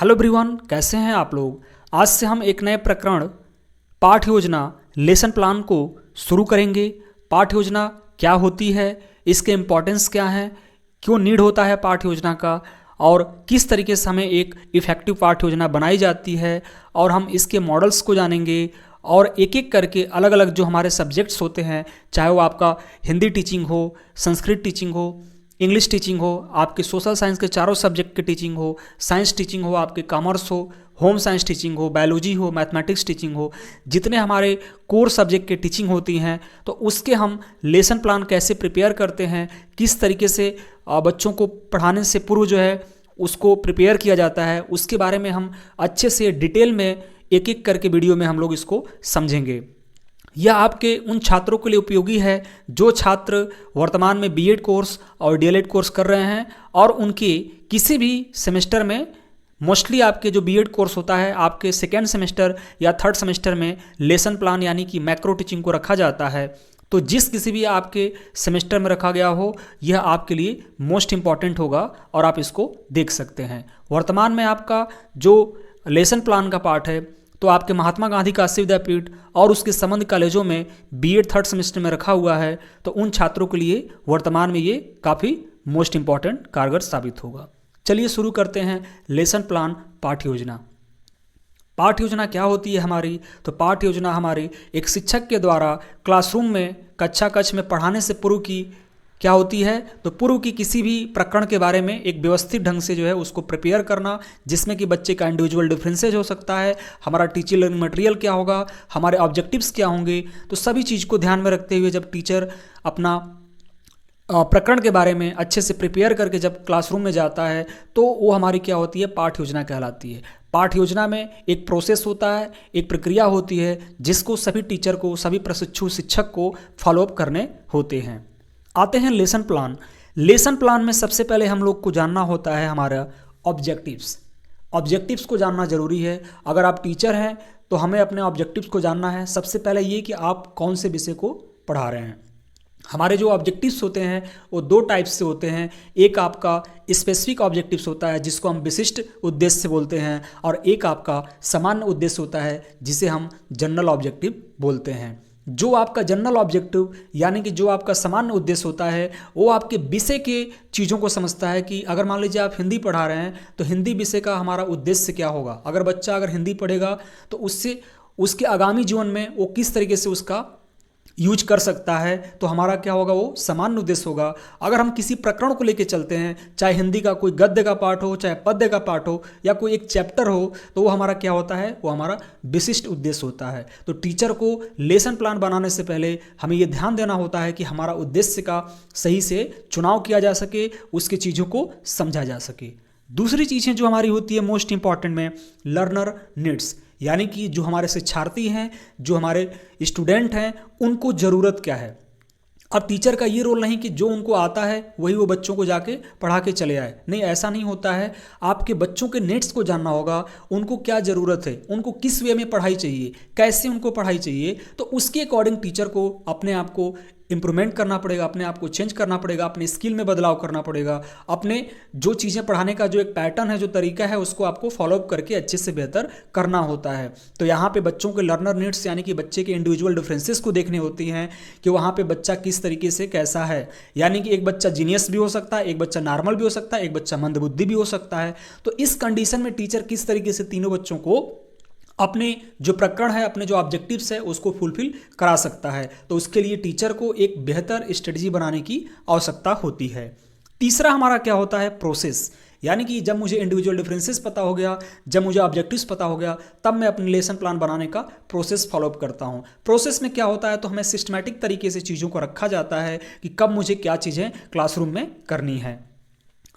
Hello everyone, कैसे हैं आप लोग। आज से हम एक नए प्रकरण पाठ योजना लेसन प्लान को शुरू करेंगे। पाठ योजना क्या होती है, इसके इम्पोर्टेंस क्या है, क्यों नीड होता है पाठ योजना का, और किस तरीके से हमें एक इफ़ेक्टिव पाठ योजना बनाई जाती है, और हम इसके मॉडल्स को जानेंगे। और एक एक करके अलग अलग जो हमारे सब्जेक्ट्स होते हैं, चाहे वो आपका हिंदी टीचिंग हो, संस्कृत टीचिंग हो, इंग्लिश टीचिंग हो, आपके सोशल साइंस के चारों सब्जेक्ट की टीचिंग हो, साइंस टीचिंग हो, आपके कॉमर्स हो, होम साइंस टीचिंग हो, बायोलॉजी हो, मैथमेटिक्स टीचिंग हो, जितने हमारे कोर सब्जेक्ट की टीचिंग होती हैं, तो उसके हम लेसन प्लान कैसे प्रिपेयर करते हैं, किस तरीके से बच्चों को पढ़ाने से पूर्व जो है उसको प्रिपेयर किया जाता है, उसके बारे में हम अच्छे से डिटेल में एक एक करके वीडियो में हम लोग इसको समझेंगे। यह आपके उन छात्रों के लिए उपयोगी है जो छात्र वर्तमान में बीएड कोर्स और डीएलएड कोर्स कर रहे हैं, और उनके किसी भी सेमेस्टर में, मोस्टली आपके जो बीएड कोर्स होता है आपके सेकेंड सेमेस्टर या थर्ड सेमेस्टर में लेसन प्लान यानी कि मैक्रो टीचिंग को रखा जाता है। तो जिस किसी भी आपके सेमेस्टर में रखा गया हो, यह आपके लिए मोस्ट इम्पॉर्टेंट होगा और आप इसको देख सकते हैं। वर्तमान में आपका जो लेसन प्लान का पार्ट है तो आपके महात्मा गांधी काशी विद्यापीठ और उसके संबंध कॉलेजों में बीएड थर्ड सेमेस्टर में रखा हुआ है, तो उन छात्रों के लिए वर्तमान में ये काफ़ी मोस्ट इम्पॉर्टेंट कारगर साबित होगा। चलिए शुरू करते हैं लेसन प्लान पाठ्य योजना। पाठ्य योजना क्या होती है हमारी, तो पाठ्य योजना हमारी एक शिक्षक के द्वारा क्लासरूम में कक्षा कक्ष में पढ़ाने से पूर्व की क्या होती है, तो पूर्व की किसी भी प्रकरण के बारे में एक व्यवस्थित ढंग से जो है उसको प्रिपेयर करना, जिसमें कि बच्चे का इंडिविजुअल डिफरेंसेज हो सकता है, हमारा टीचिंग लर्निंग मटेरियल क्या होगा, हमारे ऑब्जेक्टिव्स क्या होंगे। तो सभी चीज़ को ध्यान में रखते हुए जब टीचर अपना प्रकरण के बारे में अच्छे से प्रिपेयर करके जब क्लासरूम में जाता है, तो वो हमारी क्या होती है, पाठ्य योजना कहलाती है। पाठ्य योजना में एक प्रोसेस होता है, एक प्रक्रिया होती है, जिसको सभी टीचर को, सभी प्रशिक्षु शिक्षक को फॉलोअप करने होते हैं। आते हैं लेसन प्लान। लेसन प्लान में सबसे पहले हम लोग को जानना होता है हमारा ऑब्जेक्टिव्स। ऑब्जेक्टिव्स को जानना जरूरी है। अगर आप टीचर हैं तो हमें अपने ऑब्जेक्टिव्स को जानना है। सबसे पहले ये कि आप कौन से विषय को पढ़ा रहे हैं। हमारे जो ऑब्जेक्टिव्स होते हैं वो दो टाइप से होते हैं। एक आपका स्पेसिफिक ऑब्जेक्टिव्स होता है जिसको हम विशिष्ट उद्देश्य बोलते हैं, और एक आपका सामान्य उद्देश्य होता है जिसे हम जनरल ऑब्जेक्टिव बोलते हैं। जो आपका जनरल ऑब्जेक्टिव यानी कि जो आपका सामान्य उद्देश्य होता है, वो आपके विषय के चीज़ों को समझता है कि अगर मान लीजिए आप हिंदी पढ़ा रहे हैं तो हिंदी विषय का हमारा उद्देश्य क्या होगा। अगर बच्चा हिंदी पढ़ेगा तो उससे उसके आगामी जीवन में वो किस तरीके से उसका यूज कर सकता है, तो हमारा क्या होगा, वो सामान्य उद्देश्य होगा। अगर हम किसी प्रकरण को लेकर चलते हैं, चाहे हिंदी का कोई गद्य का पाठ हो, चाहे पद्य का पाठ हो, या कोई एक चैप्टर हो, तो वो हमारा क्या होता है, वो हमारा विशिष्ट उद्देश्य होता है। तो टीचर को लेसन प्लान बनाने से पहले हमें ये ध्यान देना होता है कि हमारा उद्देश्य का सही से चुनाव किया जा सके, उसकी चीज़ों को समझा जा सके। दूसरी चीज़ें जो हमारी होती है मोस्ट इंपॉर्टेंट में, लर्नर नीड्स, यानी कि जो हमारे शिक्षार्थी हैं, जो हमारे स्टूडेंट हैं, उनको ज़रूरत क्या है। अब टीचर का ये रोल नहीं कि जो उनको आता है वही वो बच्चों को जाके पढ़ा के चले आए, नहीं, ऐसा नहीं होता है। आपके बच्चों के नीड्स को जानना होगा, उनको क्या ज़रूरत है, उनको किस वे में पढ़ाई चाहिए, कैसे उनको पढ़ाई चाहिए, तो उसके अकॉर्डिंग टीचर को अपने आप को इम्प्रूवमेंट करना पड़ेगा, अपने आप को चेंज करना पड़ेगा, अपने स्किल में बदलाव करना पड़ेगा, अपने जो चीज़ें पढ़ाने का जो एक पैटर्न है, जो तरीका है, उसको आपको फॉलोअप करके अच्छे से बेहतर करना होता है। तो यहाँ पे बच्चों के लर्नर नीड्स यानी कि बच्चे के इंडिविजुअल डिफरेंसेस को देखने होती हैं कि वहाँ पे बच्चा किस तरीके से कैसा है। यानी कि एक बच्चा जीनियस भी हो सकता है, एक बच्चा नॉर्मल भी हो सकता है, एक बच्चा मंदबुद्धि भी हो सकता है। तो इस कंडीशन में टीचर किस तरीके से तीनों बच्चों को अपने जो प्रकरण है, अपने जो ऑब्जेक्टिव्स है, उसको फुलफिल करा सकता है। तो उसके लिए टीचर को एक बेहतर स्ट्रेटजी बनाने की आवश्यकता होती है। तीसरा हमारा क्या होता है, प्रोसेस, यानी कि जब मुझे इंडिविजुअल डिफरेंसेस पता हो गया, जब मुझे ऑब्जेक्टिव्स पता हो गया, तब मैं अपने लेसन प्लान बनाने का प्रोसेस फॉलोअप करता हूँ। प्रोसेस में क्या होता है, तो हमें सिस्टमैटिक तरीके से चीज़ों को रखा जाता है कि कब मुझे क्या चीज़ें क्लासरूम में करनी है।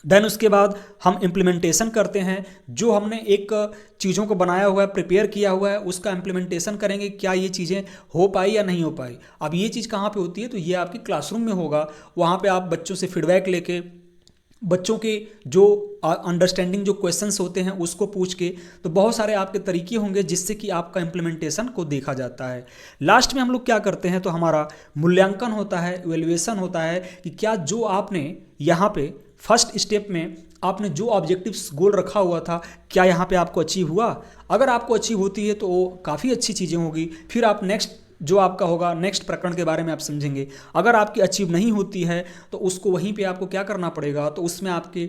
देन उसके बाद हम इम्प्लीमेंटेशन करते हैं। जो हमने एक चीज़ों को बनाया हुआ है, प्रिपेयर किया हुआ है, उसका इम्प्लीमेंटेशन करेंगे, क्या ये चीज़ें हो पाई या नहीं हो पाई। अब ये चीज़ कहाँ पे होती है, तो ये आपके क्लासरूम में होगा। वहाँ पे आप बच्चों से फीडबैक लेके, बच्चों के जो अंडरस्टैंडिंग जो क्वेश्चंस होते हैं उसको पूछ के, तो बहुत सारे आपके तरीके होंगे जिससे कि आपका इम्प्लीमेंटेशन को देखा जाता है। लास्ट में हम लोग क्या करते हैं, तो हमारा मूल्यांकन होता है, इवैल्यूएशन होता है कि क्या जो आपने यहाँ पे फर्स्ट स्टेप में आपने जो ऑब्जेक्टिव्स गोल रखा हुआ था क्या यहाँ पे आपको अचीव हुआ। अगर आपको अचीव होती है तो वो काफ़ी अच्छी चीज़ें होगी, फिर आप नेक्स्ट जो आपका होगा नेक्स्ट प्रकरण के बारे में आप समझेंगे। अगर आपकी अचीव नहीं होती है तो उसको वहीं पे आपको क्या करना पड़ेगा, तो उसमें आपके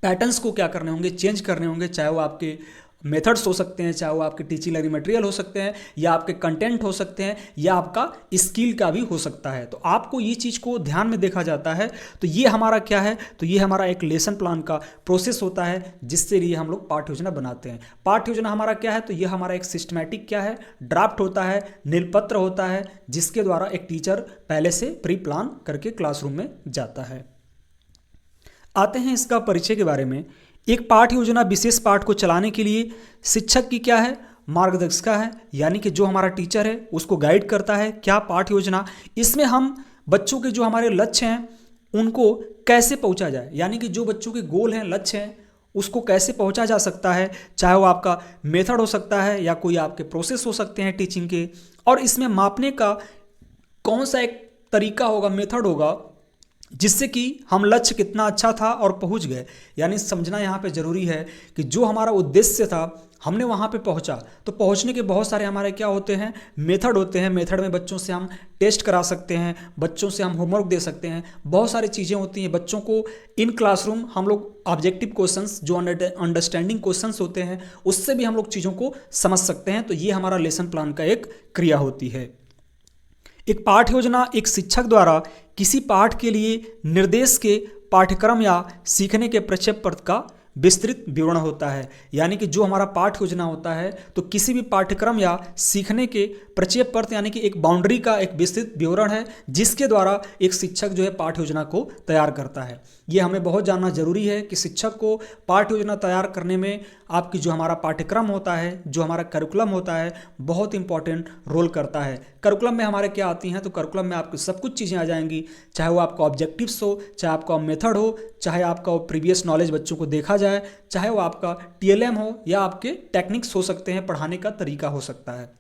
पैटर्न्स को क्या करने होंगे, चेंज करने होंगे। चाहे वो आपके मेथड्स हो सकते हैं, चाहे वो आपके टीचिंग लर्निंग मटेरियल हो सकते हैं, या आपके कंटेंट हो सकते हैं, या आपका स्किल का भी हो सकता है। तो आपको ये चीज़ को ध्यान में देखा जाता है। तो ये हमारा क्या है, तो ये हमारा एक लेसन प्लान का प्रोसेस होता है जिससे लिए हम लोग पाठ्य योजना बनाते हैं। पाठ्य योजना हमारा क्या है, तो ये हमारा एक सिस्टमैटिक क्या है, ड्राफ्ट होता है, नीलपत्र होता है, जिसके द्वारा एक टीचर पहले से प्री प्लान करके क्लासरूम में जाता है। आते हैं इसका परिचय के बारे में। एक पाठ्य योजना विशेष पाठ को चलाने के लिए शिक्षक की क्या है, मार्गदर्शिका है, यानी कि जो हमारा टीचर है उसको गाइड करता है। क्या पाठ्य योजना, इसमें हम बच्चों के जो हमारे लक्ष्य हैं उनको कैसे पहुंचा जाए, यानी कि जो बच्चों के गोल हैं, लक्ष्य हैं, उसको कैसे पहुंचा जा सकता है। चाहे वो आपका मेथड हो सकता है या कोई आपके प्रोसेस हो सकते हैं टीचिंग के, और इसमें मापने का कौन सा एक तरीका होगा, मेथड होगा, जिससे कि हम लक्ष्य कितना अच्छा था और पहुंच गए। यानी समझना यहाँ पे ज़रूरी है कि जो हमारा उद्देश्य था हमने वहाँ पे पहुँचा। तो पहुँचने के बहुत सारे हमारे क्या होते हैं, मेथड होते हैं। मेथड में बच्चों से हम टेस्ट करा सकते हैं, बच्चों से हम होमवर्क दे सकते हैं, बहुत सारी चीज़ें होती हैं। बच्चों को इन क्लासरूम हम लोग ऑब्जेक्टिव क्वेश्चंस जो अंडरस्टैंडिंग क्वेश्चंस होते हैं उससे भी हम लोग चीज़ों को समझ सकते हैं। तो ये हमारा लेसन प्लान का एक क्रिया होती है। एक पाठ्य योजना एक शिक्षक द्वारा किसी पाठ के लिए निर्देश के पाठ्यक्रम या सीखने के प्रक्षेप का विस्तृत विवरण होता है। यानी कि जो हमारा पाठ्य योजना होता है तो किसी भी पाठ्यक्रम या सीखने के प्रक्षेप पर्त यानी कि एक बाउंड्री का एक विस्तृत विवरण है, जिसके द्वारा एक शिक्षक जो है पाठ्य योजना को तैयार करता है। ये हमें बहुत जानना जरूरी है कि शिक्षक को पाठ्य योजना तैयार करने में आपकी जो हमारा पाठ्यक्रम होता है, जो हमारा करिकुलम होता है, बहुत इंपॉर्टेंट रोल करता है। करिकुलम में हमारे क्या आती हैं, तो करिकुलम में आपकी सब कुछ चीज़ें आ जाएंगी, चाहे वो आपका ऑब्जेक्टिव्स हो, चाहे आपका मेथड हो, चाहे आपका प्रीवियस नॉलेज बच्चों को देखा जाए, चाहे वो आपका टीएलएम हो या आपके टेक्निक्स हो सकते हैं, पढ़ाने का तरीका हो सकता है।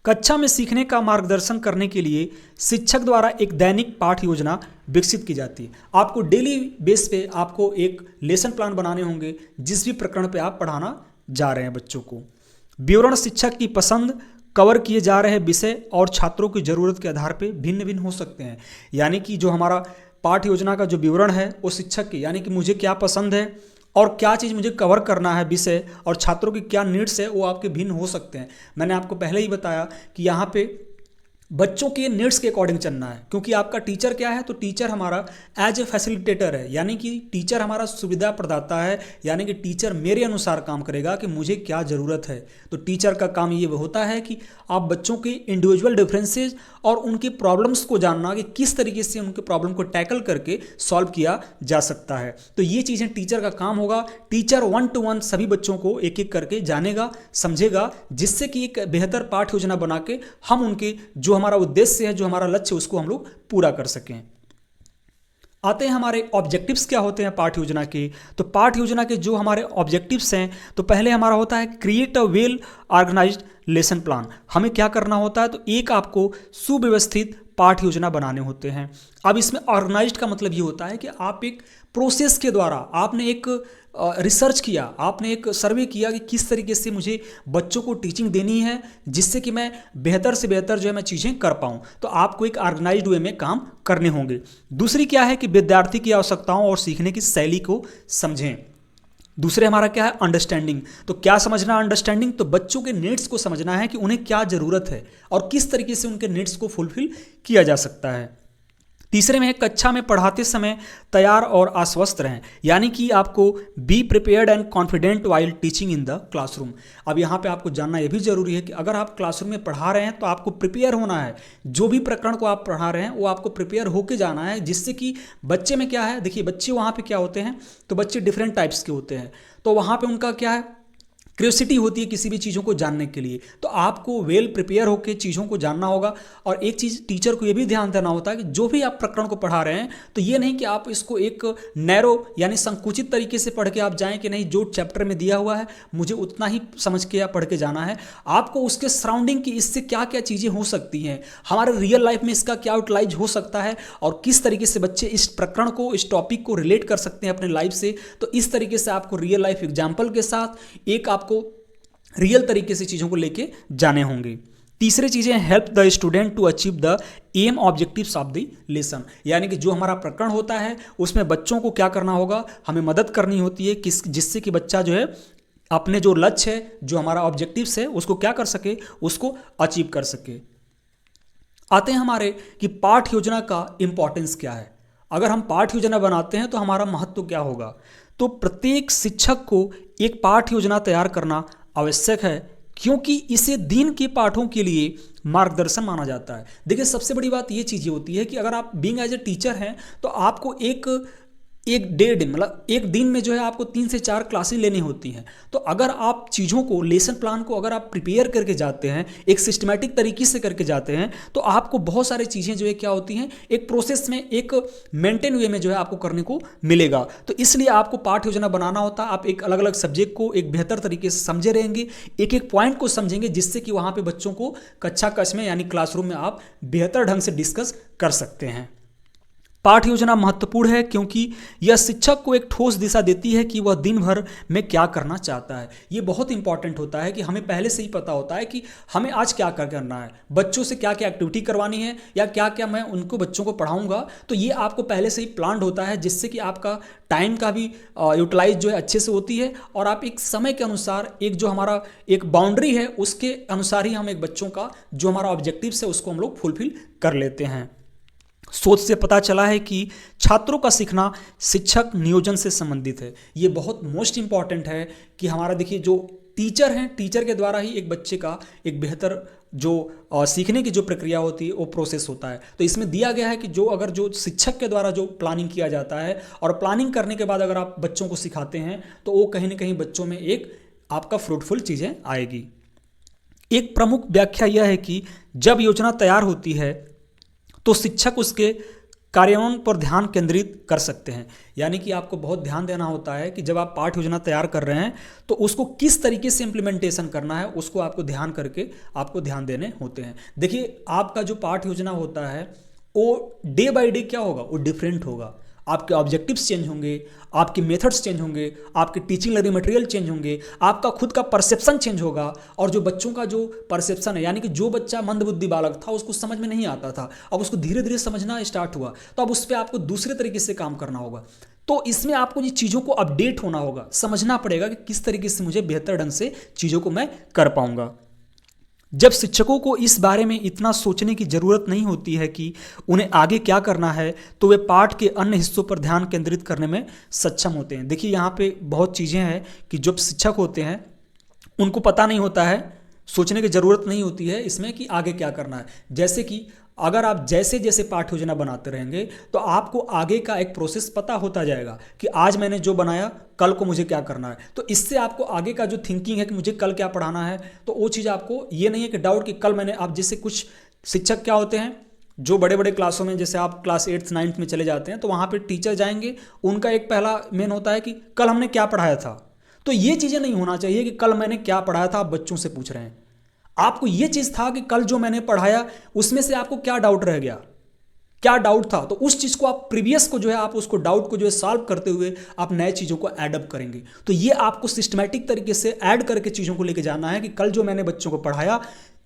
कक्षा में सीखने का मार्गदर्शन करने के लिए शिक्षक द्वारा एक दैनिक पाठ योजना विकसित की जाती है। आपको डेली बेस पे आपको एक लेसन प्लान बनाने होंगे जिस भी प्रकरण पे आप पढ़ाना जा रहे हैं बच्चों को। विवरण शिक्षक की पसंद, कवर किए जा रहे विषय और छात्रों की ज़रूरत के आधार पे भिन्न भिन्न हो सकते हैं। यानी कि जो हमारा पाठ्य योजना का जो विवरण है वो शिक्षक की, यानी कि मुझे क्या पसंद है और क्या चीज़ मुझे कवर करना है विषय, और छात्रों की क्या नीड्स है, वो आपके भिन्न हो सकते हैं। मैंने आपको पहले ही बताया कि यहाँ पे बच्चों के नीड्स के अकॉर्डिंग चलना है, क्योंकि आपका टीचर क्या है, तो टीचर हमारा एज ए फैसिलिटेटर है, यानी कि टीचर हमारा सुविधा प्रदाता है। यानी कि टीचर मेरे अनुसार काम करेगा कि मुझे क्या ज़रूरत है। तो टीचर का काम ये होता है कि आप बच्चों के इंडिविजुअल डिफरेंसेस और उनकी प्रॉब्लम्स को जानना कि किस तरीके से उनके प्रॉब्लम को टैकल करके सॉल्व किया जा सकता है। तो ये चीज़ें टीचर का काम होगा। टीचर 1 to 1 सभी बच्चों को एक एक करके जानेगा, समझेगा, जिससे कि एक बेहतर पाठ्य योजना बना के हम उनके जो हमारा उद्देश्य है, जो हमारा लक्ष्य, उसको हम लोग पूरा कर सकें। आते हैं हमारे ऑब्जेक्टिव्स क्या होते हैं पाठ्य योजना के। तो पाठ्य योजना के जो हमारे ऑब्जेक्टिव्स हैं, तो पहले हमारा होता है create a well organised lesson plan. हमें क्या करना होता है, तो एक आपको सुव्यवस्थित पाठ्य योजना बनाने होते हैं। अब इसमें ऑर्गेनाइज्ड का मतलब ये होता है कि आप एक प्रोसेस के द्वारा आपने एक रिसर्च किया, आपने एक सर्वे किया कि किस तरीके से मुझे बच्चों को टीचिंग देनी है जिससे कि मैं बेहतर से बेहतर जो है मैं चीज़ें कर पाऊँ। तो आपको एक ऑर्गेनाइज्ड वे में काम करने होंगे। दूसरी क्या है कि विद्यार्थी की आवश्यकताओं और सीखने की शैली को समझें। दूसरे हमारा क्या है, अंडरस्टैंडिंग। तो क्या समझना अंडरस्टैंडिंग, तो बच्चों के नीड्स को समझना है कि उन्हें क्या ज़रूरत है और किस तरीके से उनके नीड्स को फुलफिल किया जा सकता है। तीसरे में है कक्षा में पढ़ाते समय तैयार और आश्वस्त रहें, यानी कि आपको be prepared and confident while teaching in the classroom. अब यहाँ पे आपको जानना यह भी जरूरी है कि अगर आप क्लासरूम में पढ़ा रहे हैं तो आपको प्रिपेयर होना है। जो भी प्रकरण को आप पढ़ा रहे हैं वो आपको प्रिपेयर होके जाना है, जिससे कि बच्चे में क्या है, देखिए बच्चे वहाँ पे क्या होते हैं, तो बच्चे डिफरेंट टाइप्स के होते हैं। तो वहाँ पे उनका क्या है, क्यूरियोसिटी होती है किसी भी चीज़ों को जानने के लिए, तो आपको वेल प्रिपेयर होकर चीज़ों को जानना होगा। और एक चीज़ टीचर को ये भी ध्यान देना होता है कि जो भी आप प्रकरण को पढ़ा रहे हैं तो ये नहीं कि आप इसको एक नैरो यानी संकुचित तरीके से पढ़ के आप जाएं कि नहीं जो चैप्टर में दिया हुआ है मुझे उतना ही समझ के या पढ़ के जाना है। आपको उसके सराउंडिंग की इससे क्या क्या चीज़ें हो सकती हैं, हमारे रियल लाइफ में इसका क्या यूटिलाइज हो सकता है और किस तरीके से बच्चे इस प्रकरण को, इस टॉपिक को रिलेट कर सकते हैं अपने लाइफ से। तो इस तरीके से आपको रियल लाइफ एग्जाम्पल के साथ एक आपको रियल तरीके से चीज़ों को लेके जाने होंगे। तीसरी चीज़ें help the student to achieve the aim objectives of the lesson, यानी कि जो हमारा प्रकरण होता है उसमें बच्चों को क्या करना होगा, हमें मदद करनी होती है जिससे कि बच्चा जो है अपने जो लक्ष्य है, जो हमारा ऑब्जेक्टिव्स है उसको क्या कर सके, उसको अचीव कर सके। आते हैं हमारे कि पाठ योजना का इंपॉर्टेंस क्या है। अगर हम पाठ योजना बनाते हैं तो हमारा महत्व क्या होगा। तो प्रत्येक शिक्षक को एक पाठ योजना तैयार करना आवश्यक है, क्योंकि इसे दिन के पाठों के लिए मार्गदर्शन माना जाता है। देखिए सबसे बड़ी बात ये चीज़ होती है कि अगर आप बीइंग एज ए टीचर हैं तो आपको एक डेढ़ दिन मतलब एक दिन में जो है आपको 3 से 4 क्लासेस लेनी होती हैं। तो अगर आप चीज़ों को, लेसन प्लान को अगर आप प्रिपेयर करके जाते हैं, एक सिस्टमैटिक तरीके से करके जाते हैं, तो आपको बहुत सारी चीज़ें जो है क्या होती हैं, एक प्रोसेस में, एक मेंटेन वे में जो है आपको करने को मिलेगा। तो इसलिए आपको पाठ योजना बनाना होता है। आप एक अलग अलग सब्जेक्ट को एक बेहतर तरीके से समझे रहेंगे, एक एक पॉइंट को समझेंगे, जिससे कि वहाँ पर बच्चों को कक्षा कक्ष में यानी क्लासरूम में आप बेहतर ढंग से डिस्कस कर सकते हैं। पाठ योजना महत्वपूर्ण है क्योंकि यह शिक्षक को एक ठोस दिशा देती है कि वह दिन भर में क्या करना चाहता है। ये बहुत इंपॉर्टेंट होता है कि हमें पहले से ही पता होता है कि हमें आज क्या करना है, बच्चों से क्या क्या एक्टिविटी करवानी है या क्या क्या मैं उनको बच्चों को पढ़ाऊंगा। तो ये आपको पहले से ही प्लान्ड होता है, जिससे कि आपका टाइम का भी यूटिलाइज जो है अच्छे से होती है और आप एक समय के अनुसार, एक जो हमारा एक बाउंड्री है उसके अनुसार ही हम एक बच्चों का जो हमारा ऑब्जेक्टिव्स है उसको हम लोग फुलफिल कर लेते हैं। शोध से पता चला है कि छात्रों का सीखना शिक्षक नियोजन से संबंधित है। ये बहुत मोस्ट इंपॉर्टेंट है कि हमारा देखिए जो टीचर हैं, टीचर के द्वारा ही एक बच्चे का एक बेहतर जो सीखने की जो प्रक्रिया होती है वो प्रोसेस होता है। तो इसमें दिया गया है कि जो शिक्षक के द्वारा जो प्लानिंग किया जाता है और प्लानिंग करने के बाद अगर आप बच्चों को सिखाते हैं तो वो कहीं ना कहीं बच्चों में एक आपका फ्रूटफुल चीज़ें आएगी। एक प्रमुख व्याख्या यह है कि जब योजना तैयार होती है तो शिक्षक उसके कार्यान्वयन पर ध्यान केंद्रित कर सकते हैं। यानी कि आपको बहुत ध्यान देना होता है कि जब आप पाठ योजना तैयार कर रहे हैं तो उसको किस तरीके से इम्प्लीमेंटेशन करना है, उसको आपको ध्यान करके आपको ध्यान देने होते हैं। देखिए आपका जो पाठ योजना होता है वो डे बाय डे क्या होगा, वो डिफरेंट होगा। आपके ऑब्जेक्टिव्स चेंज होंगे, आपके मेथड्स चेंज होंगे, आपके टीचिंग लर्निंग मटेरियल चेंज होंगे, आपका खुद का परसेप्शन चेंज होगा। और जो बच्चों का जो परसेप्शन है, यानी कि जो बच्चा मंदबुद्धि बालक था उसको समझ में नहीं आता था, अब उसको धीरे धीरे समझना स्टार्ट हुआ, तो अब उस पर आपको दूसरे तरीके से काम करना होगा। तो इसमें आपको ये चीज़ों को अपडेट होना होगा, समझना पड़ेगा कि किस तरीके से मुझे बेहतर ढंग से चीज़ों को मैं कर पाऊंगा। जब शिक्षकों को इस बारे में इतना सोचने की ज़रूरत नहीं होती है कि उन्हें आगे क्या करना है, तो वे पाठ के अन्य हिस्सों पर ध्यान केंद्रित करने में सक्षम होते हैं। देखिए यहाँ पे बहुत चीज़ें हैं कि जब शिक्षक होते हैं उनको पता नहीं होता है, सोचने की ज़रूरत नहीं होती है इसमें कि आगे क्या करना है। जैसे कि अगर आप जैसे जैसे पाठ योजना बनाते रहेंगे तो आपको आगे का एक प्रोसेस पता होता जाएगा कि आज मैंने जो बनाया कल को मुझे क्या करना है। तो इससे आपको आगे का जो थिंकिंग है कि मुझे कल क्या पढ़ाना है, तो वो चीज़ आपको ये नहीं है कि डाउट कि कल मैंने, आप जैसे कुछ शिक्षक क्या होते हैं जो बड़े बड़े क्लासों में, जैसे आप क्लास 8th 9th में चले जाते हैं तो वहाँ पर टीचर जाएंगे, उनका एक पहला मेन होता है कि कल हमने क्या पढ़ाया था। तो ये चीज़ें नहीं होना चाहिए कि कल मैंने क्या पढ़ाया था आप बच्चों से पूछ रहे हैं। आपको ये चीज़ था कि कल जो मैंने पढ़ाया उसमें से आपको क्या डाउट रह गया, क्या डाउट था, तो उस चीज़ को आप प्रीवियस को जो है आप उसको डाउट को जो है सॉल्व करते हुए आप नए चीज़ों को ऐडअप करेंगे। तो ये आपको सिस्टमैटिक तरीके से ऐड करके चीज़ों को लेके जाना है कि कल जो मैंने बच्चों को पढ़ाया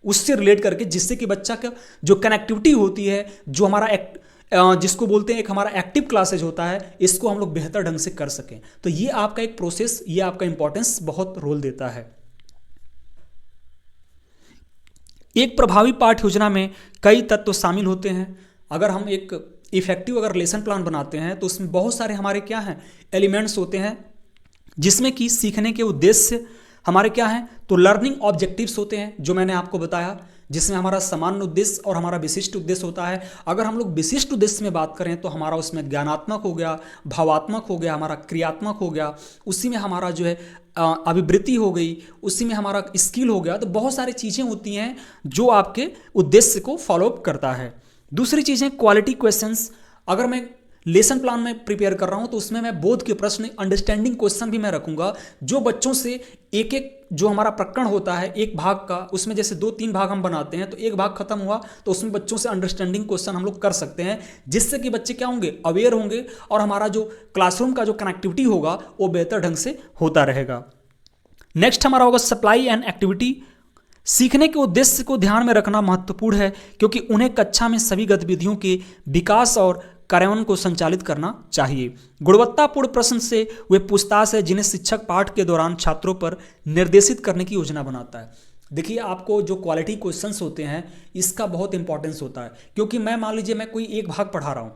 उससे रिलेट करके, जिससे कि बच्चा का जो कनेक्टिविटी होती है, जो हमारा जिसको बोलते हैं एक हमारा एक्टिव क्लासेज होता है, इसको हम लोग बेहतर ढंग से कर सकें। तो ये आपका एक प्रोसेस, ये आपका इंपॉर्टेंस बहुत रोल देता है। एक प्रभावी पाठ योजना में कई तत्व शामिल होते हैं। अगर हम एक इफेक्टिव अगर लेसन प्लान बनाते हैं तो उसमें बहुत सारे हमारे क्या हैं, एलिमेंट्स होते हैं, जिसमें कि सीखने के उद्देश्य हमारे क्या हैं, तो लर्निंग ऑब्जेक्टिव्स होते हैं जो मैंने आपको बताया, जिसमें हमारा सामान्य उद्देश्य और हमारा विशिष्ट उद्देश्य होता है। अगर हम लोग विशिष्ट उद्देश्य में बात करें तो हमारा उसमें ज्ञानात्मक हो गया, भावात्मक हो गया, हमारा क्रियात्मक हो गया, उसी में हमारा जो है अभिवृत्ति हो गई, उसी में हमारा स्किल हो गया। तो बहुत सारी चीज़ें होती हैं जो आपके उद्देश्य को फॉलोअप करता है। दूसरी चीज़ें क्वालिटी क्वेश्चंस। अगर मैं लेसन प्लान में प्रिपेयर कर रहा हूं तो उसमें मैं बोध के प्रश्न, अंडरस्टैंडिंग क्वेश्चन भी मैं रखूंगा, जो बच्चों से एक एक जो हमारा प्रकरण होता है एक भाग का, उसमें जैसे 2-3 भाग हम बनाते हैं तो एक भाग खत्म हुआ तो उसमें बच्चों से अंडरस्टैंडिंग क्वेश्चन हम लोग कर सकते हैं, जिससे कि बच्चे क्या होंगे, अवेयर होंगे और हमारा जो क्लासरूम का जो कनेक्टिविटी होगा वो बेहतर ढंग से होता रहेगा। नेक्स्ट हमारा होगा सप्लाई एंड एक्टिविटी। सीखने के उद्देश्य को ध्यान में रखना महत्वपूर्ण है, क्योंकि उन्हें कक्षा में सभी गतिविधियों के विकास और कार्यान्वयन को संचालित करना चाहिए। गुणवत्तापूर्ण प्रश्न से वे पूछताछ है जिन्हें शिक्षक पाठ के दौरान छात्रों पर निर्देशित करने की योजना बनाता है। देखिए, आपको जो क्वालिटी क्वेश्चंस होते हैं इसका बहुत इंपॉर्टेंस होता है, क्योंकि मैं मान लीजिए मैं कोई एक भाग पढ़ा रहा हूँ,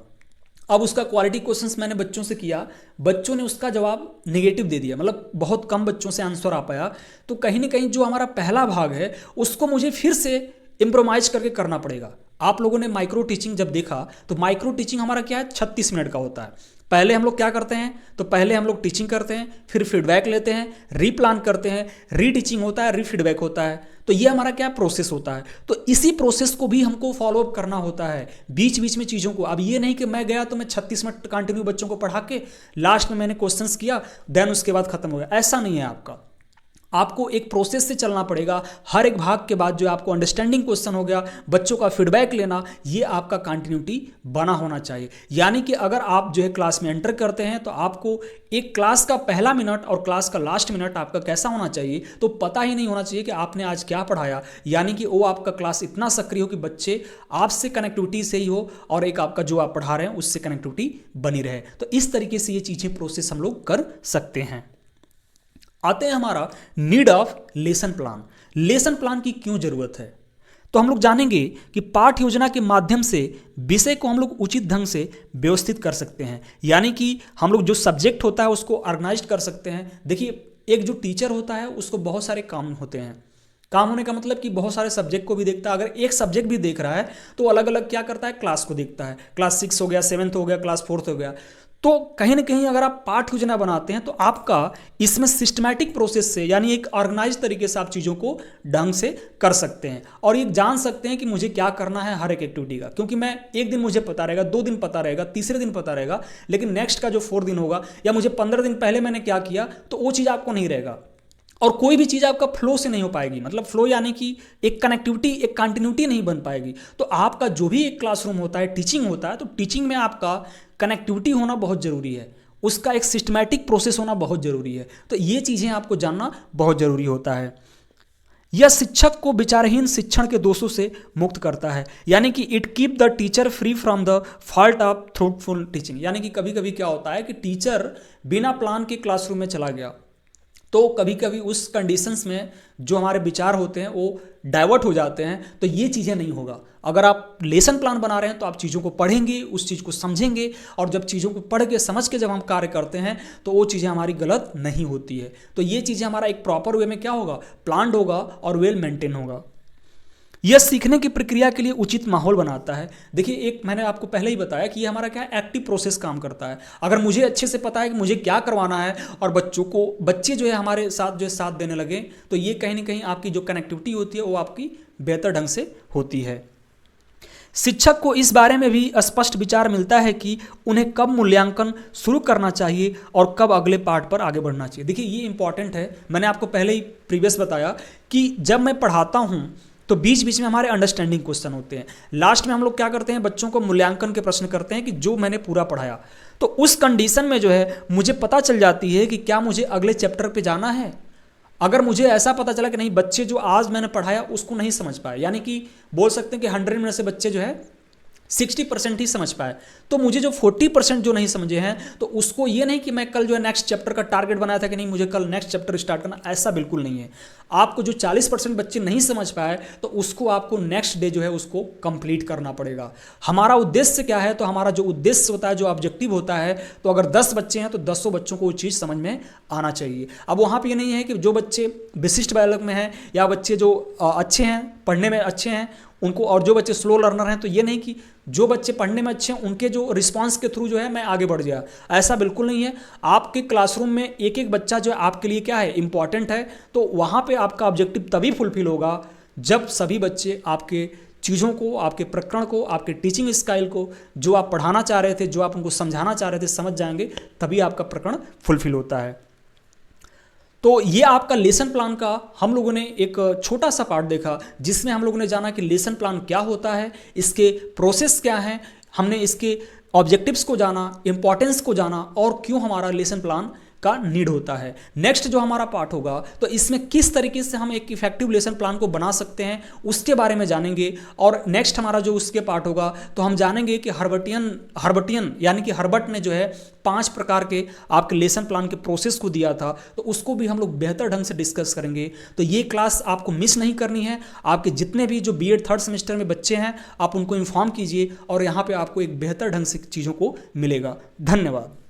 अब उसका क्वालिटी क्वेश्चंस मैंने बच्चों से किया, बच्चों ने उसका जवाब नेगेटिव दे दिया, मतलब बहुत कम बच्चों से आंसर आ पाया, तो कहीं ना कहीं जो हमारा पहला भाग है उसको मुझे फिर से इम्प्रोमाइज करके करना पड़ेगा। आप लोगों ने माइक्रो टीचिंग जब देखा तो माइक्रो टीचिंग हमारा क्या है, 36 मिनट का होता है। पहले हम लोग क्या करते हैं, तो पहले हम लोग टीचिंग करते हैं, फिर फीडबैक लेते हैं, रीप्लान करते हैं, री टीचिंग होता है, री फीडबैक होता है। तो ये हमारा क्या प्रोसेस होता है। तो इसी प्रोसेस को भी हमको फॉलोअप करना होता है, बीच बीच में चीज़ों को। अब ये नहीं कि मैं गया तो मैं 36 मिनट कंटिन्यू बच्चों को पढ़ा के लास्ट में मैंने क्वेश्चंस किया देन उसके बाद खत्म हो गया, ऐसा नहीं है आपका। आपको एक प्रोसेस से चलना पड़ेगा। हर एक भाग के बाद जो आपको अंडरस्टैंडिंग क्वेश्चन हो गया, बच्चों का फीडबैक लेना, ये आपका कंटिन्यूटी बना होना चाहिए। यानी कि अगर आप जो है क्लास में एंटर करते हैं तो आपको एक क्लास का पहला मिनट और क्लास का लास्ट मिनट आपका कैसा होना चाहिए, तो पता ही नहीं होना चाहिए कि आपने आज क्या पढ़ाया। यानी कि वो आपका क्लास इतना सक्रिय हो कि बच्चे आपसे कनेक्टिविटी से ही हो और एक आपका जो आप पढ़ा रहे हैं उससे कनेक्टिविटी बनी रहे। तो इस तरीके से ये चीज़ें प्रोसेस हम लोग कर सकते हैं। आते हैं हमारा need of lesson plan. Lesson plan की क्यों जरूरत है, तो हम लोग जानेंगे कि पाठ योजना के माध्यम से विषय को हम लोग उचित ढंग से व्यवस्थित कर सकते हैं। यानी कि हम लोग जो सब्जेक्ट होता है उसको ऑर्गेनाइज कर सकते हैं। देखिए, एक जो टीचर होता है उसको बहुत सारे काम होते हैं। काम होने का मतलब कि बहुत सारे सब्जेक्ट को भी देखता है। अगर एक सब्जेक्ट भी देख रहा है तो अलग अलग क्या करता है, क्लास को देखता है। क्लास 6 हो गया, 7th हो गया, क्लास 4th हो गया। तो कहीं ना कहीं अगर आप पाठ योजना बनाते हैं तो आपका इसमें सिस्टमैटिक प्रोसेस से, यानी एक ऑर्गेनाइज तरीके से आप चीज़ों को ढंग से कर सकते हैं और ये जान सकते हैं कि मुझे क्या करना है हर एक एक्टिविटी का। क्योंकि मैं एक दिन मुझे पता रहेगा, 2 दिन पता रहेगा, तीसरे दिन पता रहेगा, लेकिन नेक्स्ट का जो 4 दिन होगा या मुझे 15 दिन पहले मैंने क्या किया, तो वो चीज़ आपको नहीं रहेगा। और कोई भी चीज़ आपका फ्लो से नहीं हो पाएगी, मतलब फ्लो यानी कि एक कनेक्टिविटी, एक कंटिन्यूटी नहीं बन पाएगी। तो आपका जो भी एक क्लासरूम होता है, टीचिंग होता है, तो टीचिंग में आपका कनेक्टिविटी होना बहुत ज़रूरी है, उसका एक सिस्टमैटिक प्रोसेस होना बहुत ज़रूरी है। तो ये चीज़ें आपको जानना बहुत ज़रूरी होता है। यह शिक्षक को विचारहीन शिक्षण के दोषों से मुक्त करता है। यानी कि it keep the teacher free from the fault of truthful teaching. यानी कि कभी कभी क्या होता है कि टीचर बिना प्लान के क्लासरूम में चला गया, तो कभी कभी उस कंडीशंस में जो हमारे विचार होते हैं वो डाइवर्ट हो जाते हैं। तो ये चीज़ें नहीं होगा। अगर आप लेसन प्लान बना रहे हैं तो आप चीज़ों को पढ़ेंगे, उस चीज़ को समझेंगे, और जब चीज़ों को पढ़ के समझ के जब हम कार्य करते हैं तो वो चीज़ें हमारी गलत नहीं होती है। तो ये चीज़ें हमारा एक प्रॉपर वे में क्या होगा, प्लान्ड होगा और वेल मेंटेन होगा। यह सीखने की प्रक्रिया के लिए उचित माहौल बनाता है। देखिए, एक मैंने आपको पहले ही बताया कि ये हमारा क्या एक्टिव प्रोसेस काम करता है। अगर मुझे अच्छे से पता है कि मुझे क्या करवाना है और बच्चे जो है हमारे साथ जो है साथ देने लगे, तो ये कहीं ना कहीं आपकी जो कनेक्टिविटी होती है वो आपकी बेहतर ढंग से होती है। शिक्षक को इस बारे में भी स्पष्ट विचार मिलता है कि उन्हें कब मूल्यांकन शुरू करना चाहिए और कब अगले पाठ पर आगे बढ़ना चाहिए। देखिए, ये इंपॉर्टेंट है। मैंने आपको पहले ही प्रीवियस बताया कि जब मैं पढ़ाता हूँ तो बीच बीच में हमारे अंडरस्टैंडिंग क्वेश्चन होते हैं। लास्ट में हम लोग क्या करते हैं, बच्चों को मूल्यांकन के प्रश्न करते हैं कि जो मैंने पूरा पढ़ाया। तो उस कंडीशन में जो है मुझे पता चल जाती है कि क्या मुझे अगले चैप्टर पे जाना है। अगर मुझे ऐसा पता चला कि नहीं, बच्चे जो आज मैंने पढ़ाया उसको नहीं समझ पाए, यानी कि बोल सकते हैं कि 100 में से बच्चे जो है 60% ही समझ पाए, तो मुझे जो 40% जो नहीं समझे हैं, तो उसको ये नहीं कि मैं कल जो है नेक्स्ट चैप्टर का टारगेट बनाया था कि नहीं मुझे कल नेक्स्ट चैप्टर स्टार्ट करना, ऐसा बिल्कुल नहीं है। आपको जो 40% बच्चे नहीं समझ पाए तो उसको आपको नेक्स्ट डे जो है उसको कंप्लीट करना पड़ेगा। हमारा उद्देश्य क्या है, तो हमारा जो उद्देश्य होता है, जो ऑब्जेक्टिव होता है, तो अगर 10 बच्चे हैं तो 10 बच्चों को वो चीज़ समझ में आना चाहिए। अब वहाँ पर ये नहीं है कि जो बच्चे विशिष्ट बालक में हैं या बच्चे जो अच्छे हैं, पढ़ने में अच्छे हैं, उनको, और जो बच्चे स्लो लर्नर हैं तो ये नहीं कि जो बच्चे पढ़ने में अच्छे हैं उनके जो रिस्पांस के थ्रू जो है मैं आगे बढ़ गया, ऐसा बिल्कुल नहीं है। आपके क्लासरूम में एक एक बच्चा जो है आपके लिए क्या है, इंपॉर्टेंट है। तो वहाँ पे आपका ऑब्जेक्टिव तभी फुलफिल होगा जब सभी बच्चे आपके चीज़ों को, आपके प्रकरण को, आपके टीचिंग स्टाइल को, जो आप पढ़ाना चाह रहे थे, जो आप उनको समझाना चाह रहे थे, समझ जाएंगे, तभी आपका प्रकरण फुलफिल होता है। तो ये आपका लेसन प्लान का हम लोगों ने एक छोटा सा पार्ट देखा, जिसमें हम लोगों ने जाना कि लेसन प्लान क्या होता है, इसके प्रोसेस क्या हैं, हमने इसके ऑब्जेक्टिव्स को जाना, इंपॉर्टेंस को जाना, और क्यों हमारा लेसन प्लान का नीड होता है। नेक्स्ट जो हमारा पार्ट होगा, तो इसमें किस तरीके से हम एक इफेक्टिव लेसन प्लान को बना सकते हैं उसके बारे में जानेंगे। और नेक्स्ट हमारा जो उसके पार्ट होगा, तो हम जानेंगे कि हर्बटियन यानी कि हर्बट ने जो है 5 प्रकार के आपके लेसन प्लान के प्रोसेस को दिया था, तो उसको भी हम लोग बेहतर ढंग से डिस्कस करेंगे। तो ये क्लास आपको मिस नहीं करनी है। आपके जितने भी जो बीएड 3rd सेमेस्टर में बच्चे हैं, आप उनको इन्फॉर्म कीजिए, और यहाँ पे आपको एक बेहतर ढंग से चीज़ों को मिलेगा। धन्यवाद।